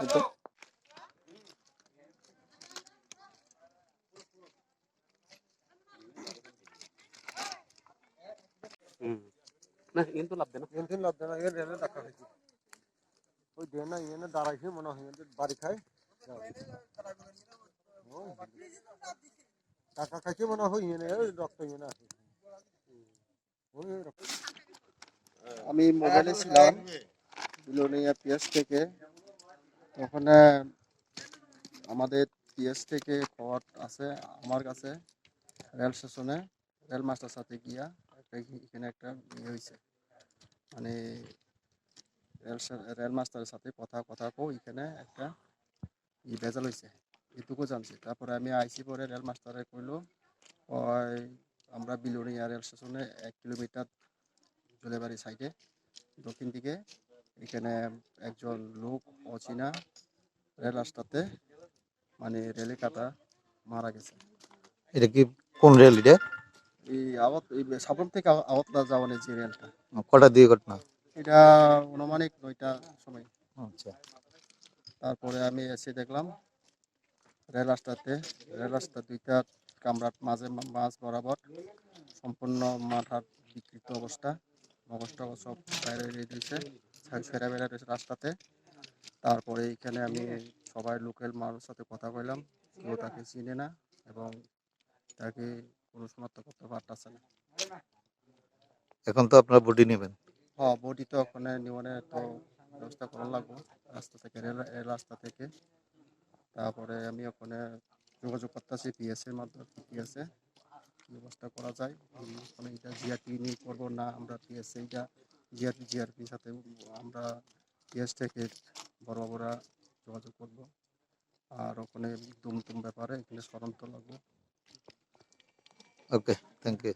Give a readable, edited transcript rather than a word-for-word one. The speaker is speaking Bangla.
একদম না কিন্তু লাভ দেয় না, কিন্তু লাভ দেয় না, এর রেলে টাকা খাইছি ওই দেয় না ইয়ে দাঁড়াইছে মনে হয় বাড়ি খায় টাকা খাইছে মনে হয় ইয়ে রক্ত ইয়ে না আছে আমি মোবাইলে ছিলাম বিলোনিয়া পিএস থেকে। ওখানে আমাদের পিএস থেকে খবর আছে আমার কাছে রেল স্টেশনে রেল মাস্টার সাথে গিয়া এখানে একটা ইয়ে হয়েছে, মানে রেল মাস্টারের সাথে কথা কো এখানে একটা ভেজাল হয়েছে, এটুকু জানছি। তারপরে আমি আইসি পরে রেল মাস্টারে কইলো ওই আমরা বিলোনিয়া রেল স্টেশনে 1 কিলোমিটার জলেবাড়ি সাইডে দক্ষিণ দিকে এখানে একজন লোক অচেনা রেল রাস্তাতে মানে রেলে কাটা মারা গেছে। এটা কি কোন রেল এটা? এই সাবরুম থেকে আওতলা যাওয়ানের যে রেলটা। কটা দিয়ে ঘটনা? এটা অনুমানিক 9টার সময়। আচ্ছা, তারপরে আমি এসে দেখলাম রেল রাস্তা দুইটা কামরার মাঝ বরাবর সম্পূর্ণ মাথার বিকৃত অবস্থা, মগজটা সব বাইরে দিয়েছে, ছেড়ে বেড়ে রয়েছে রাস্তাতে। তারপরে এখানে আমি সবাই লোকাল মানুষের সাথে কথা বললাম, কেউ তাকে চিনে না এবং তাকে কোনো শনাক্ত করতে পারতেছে না। এখন তো আপনারা বডি নেবেন? হ্যাঁ, বডি তো ওখানে নিউনে তো ব্যবস্থা করা লাগবে রাস্তা থেকে রেল রাস্তা থেকে। তারপরে আমি ওখানে যোগাযোগ করতেছি পিএস এর মাধ্যমে পিএসে কি ব্যবস্থা করা যায়। ওখানে এটা জিআরপি নিয়ে করবো না আমরা পিএস এইটা জিআরপির সাথে আমরা পিএস থেকে বড়রা যোগাযোগ করব। আর ওখানে দুম ব্যাপারে এখানে তদন্ত লাগবে। ওকে, থ্যাংক ইউ।